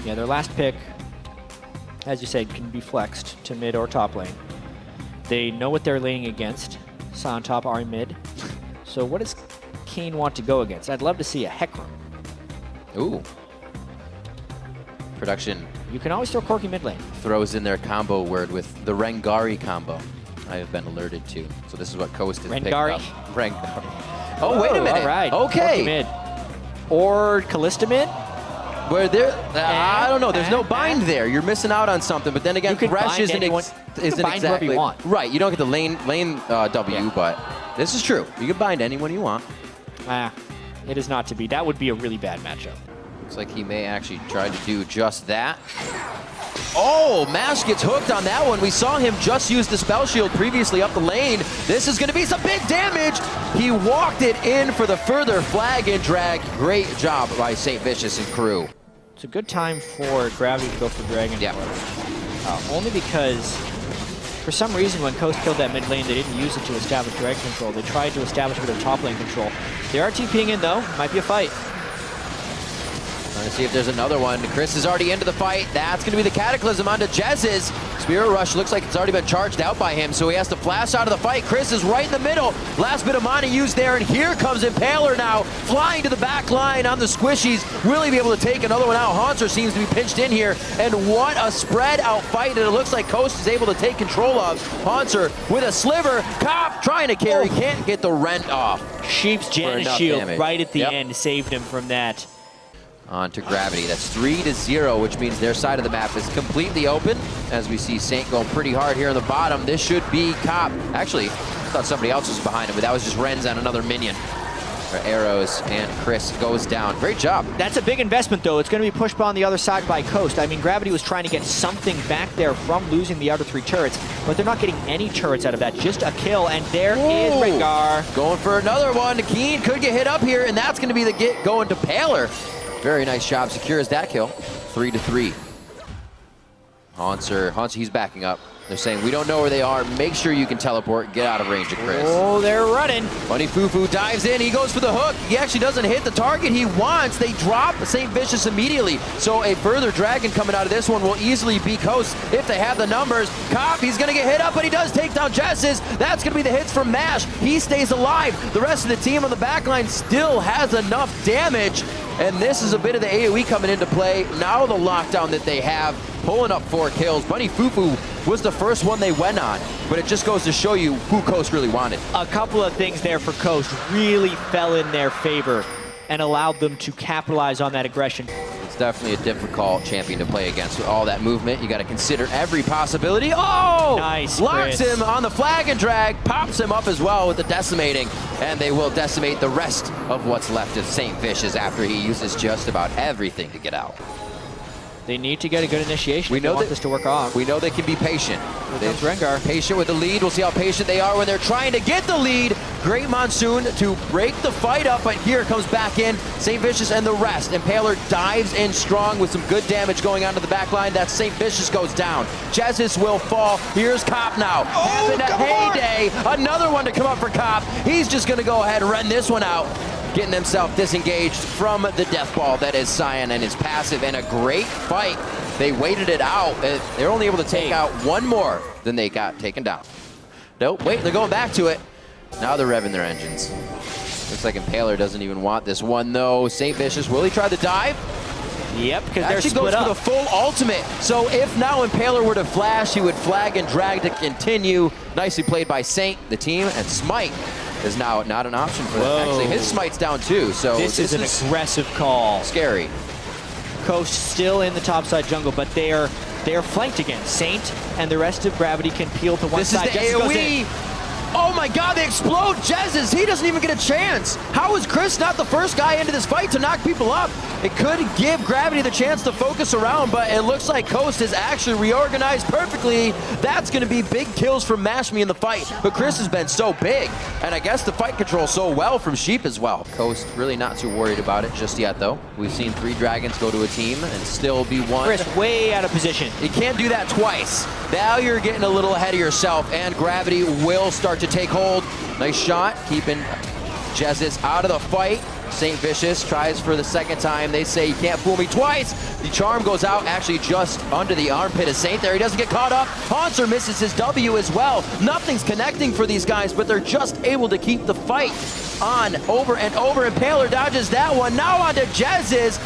Yeah, their last pick, as you said, can be flexed to mid or top lane. They know what they're laning against. Sion top, Ahri mid. So what does Keane want to go against? I'd love to see a Hecarim. Ooh. Production You can always throw Corki mid lane. throws in their combo word with the Rengari combo I have been alerted to. So this is what Coast has picked Rengari? up. Rengari. Oh, wait a minute. All right. Okay. Corki mid. Or Kalista mid? Where there, I don't know. There's no bind there. You're missing out on something. But then again, You can Thresh bind isn't, anyone. You can isn't bind whoever exactly you want. right. You don't get the lane W, Yeah. but this is true. You can bind anyone you want. It is not to be. That would be a really bad matchup. Looks like he may actually try to do just that. Oh, Mash gets hooked on that one. We saw him just use the spell shield previously up the lane. This is going to be some big damage. He walked it in for the further flag and drag. Great job by Saintvicious and crew. It's a good time for Gravity to go for Dragon. Yeah. Only because, for some reason, when Coast killed that mid lane, they didn't use it to establish Dragon control. They tried to establish a bit of top lane control. They are TPing in, though. Might be a fight. Trying to see if there's another one. Cris is already into the fight. That's going to be the Cataclysm onto Jesiz. Spirit Rush looks like it's already been charged out by him, so he has to flash out of the fight. Cris is right in the middle. Last bit of mana used there, and here comes Impaler now, flying to the back line on the squishies. Really be able to take another one out. Hauntzer seems to be pinched in here, and what a spread out fight that it looks like Coast is able to take control of. Hauntzer with a sliver. Cop trying to carry, can't get the rent off. Sheep's Janna enough shield damage. right at the Yep. end saved him from that. On to Gravity. That's 3-0, which means their side of the map is completely open. As we see Saint going pretty hard here on the bottom. This should be Cop. Actually, I thought somebody else was behind him, but that was just Ren's on another minion. Our arrows, and Cris goes down. Great job. That's a big investment, though. It's going to be pushed on the other side by Coast. I mean, Gravity was trying to get something back there from losing the outer 3 turrets, but they're not getting any turrets out of that. Just a kill, and there is Rengar. Going for another one. Keane could get hit up here, and that's going to be the get going to Impaler. Very nice job. Secures that kill. 3-3. Hauntzer, he's backing up. They're saying, we don't know where they are. Make sure you can teleport. Get out of range of Cris. Oh, they're running. BunnyFuFuu dives in. He goes for the hook. He actually doesn't hit the target he wants. They drop Saintvicious immediately. So a further dragon coming out of this one will easily be Coast if they have the numbers. Cop, he's going to get hit up, but he does take down Jesiz. That's going to be the hits from Mash. He stays alive. The rest of the team on the back line still has enough damage. And this is a bit of the AoE coming into play. Now the lockdown that they have, pulling up 4 kills. BunnyFuFuu was the first one they went on, but it just goes to show you who Coast really wanted. A couple of things there for Coast really fell in their favor and allowed them to capitalize on that aggression. It's definitely a difficult champion to play against with all that movement. You got to consider every possibility. Oh! Nice, Locks Cris. him on the flag and drag, pops him up as well with the decimating, and they will decimate the rest of what's left of Saintvicious after he uses just about everything to get out. They need to get a good initiation if they want this to work off. We know they can be patient. Here comes Rengar. Patient with the lead. We'll see how patient they are when they're trying to get the lead. Great Monsoon to break the fight up, but here comes back in Saintvicious and the rest. Impaler dives in strong with some good damage going on to the back line. That Saintvicious goes down. Jesiz will fall. Here's Cop now. Having a heyday. Another one to come up for Cop. He's just going to go ahead and run this one out. Getting himself disengaged from the death ball that is Sion and his passive, and a great fight. They waited it out. They're only able to take out one more than they got taken down. Nope, wait, they're going back to it. Now they're revving their engines. Looks like Impaler doesn't even want this one though. Saintvicious, will he try the dive? Yep, because they're Actually split goes up. for the full ultimate. So if now Impaler were to flash, he would flag and drag to continue. Nicely played by Saint, the team, and Smite is now not an option for them. Actually, his Smite's down too, so This is an aggressive call. scary. Coast still in the topside jungle, but they are flanked again. Saint and the rest of Gravity can peel to one This side. is the Jesiz goes in. AoE. Oh my god, they explode Jesiz. He doesn't even get a chance. How is Cris not the first guy into this fight to knock people up? It could give Gravity the chance to focus around, but it looks like Coast is actually reorganized perfectly. That's going to be big kills from Mashme in the fight. But Cris has been so big, and I guess the fight controls so well from Sheep as well. Coast really not too worried about it just yet, though. We've seen 3 dragons go to a team and still be one. Cris way out of position. You can't do that twice. Now you're getting a little ahead of yourself, and Gravity will start to take hold. Nice shot, keeping Jesiz out of the fight. Saintvicious tries for the second time. They say, you can't fool me twice. The charm goes out, actually just under the armpit of Saint there. He doesn't get caught up. Hauntzer misses his W as well. Nothing's connecting for these guys, but they're just able to keep the fight on over and over. Impaler dodges that one. Now on to Jesiz.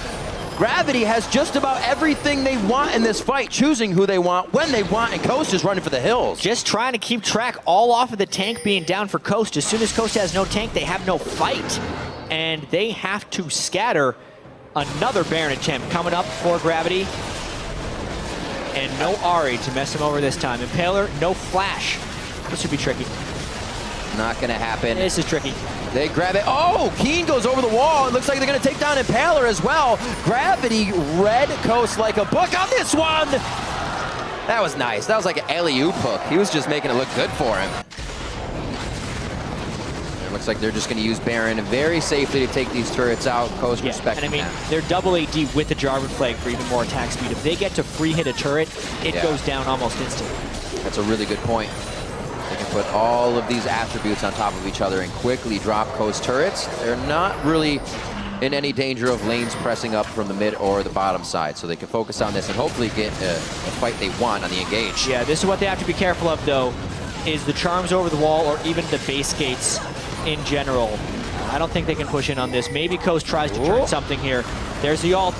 Gravity has just about everything they want in this fight, choosing who they want, when they want, and Coast is running for the hills. Just trying to keep track all off of the tank being down for Coast. As soon as Coast has no tank, they have no fight. And they have to scatter. Another Baron attempt coming up for Gravity. And no Ahri to mess him over this time. Impaler, no flash. This should be tricky. Not gonna happen. This is tricky. They grab it. Oh, Keane goes over the wall. It looks like they're gonna take down Impaler as well. Gravity read Coast like a book on this one. That was nice. That was like an alley-oop hook. He was just making it look good for him. It looks like they're just gonna use Baron very safely to take these turrets out. Coast respecting and I mean, that. they're double AD with the Jarvan flag for even more attack speed. If they get to free hit a turret, it goes down almost instantly. That's a really good point. They can put all of these attributes on top of each other and quickly drop Coast turrets. They're not really in any danger of lanes pressing up from the mid or the bottom side, so they can focus on this and hopefully get a fight they want on the engage. Yeah, this is what they have to be careful of, though, is the charms over the wall or even the base gates in general. I don't think they can push in on this. Maybe Coast tries to turn something here. There's the ult.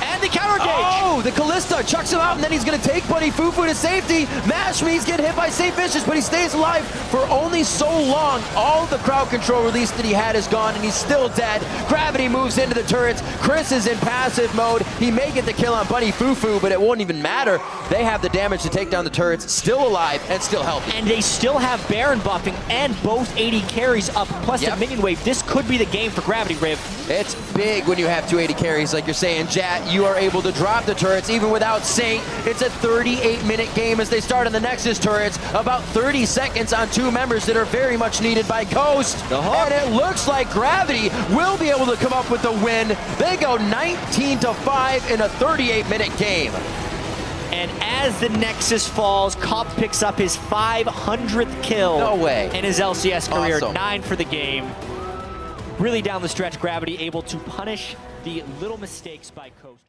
And the counter engage! Oh, the Kalista chucks him out, and then he's going to take BunnyFuFuu to safety. Mashme's getting hit by Saintvicious, but he stays alive for only so long. All the crowd control release that he had is gone, and he's still dead. Gravity moves into the turrets. Cris is in passive mode. He may get the kill on BunnyFuFuu, but it won't even matter. They have the damage to take down the turrets, still alive and still healthy. And they still have Baron buffing and both AD carries up, plus the minion wave. This could be the game for Gravity, Riv. It's big when you have 280 carries, like you're saying, Jat. You are able to drop the turrets even without Saint. It's a 38-minute game as they start on the Nexus turrets. About 30 seconds on two members that are very much needed by Coast. And it looks like Gravity will be able to come up with the win. They go 19-5 in a 38-minute game. And as the Nexus falls, Cop picks up his 500th kill in his LCS career. Awesome. 9 for the game. Really down the stretch, Gravity able to punish the little mistakes by Coast.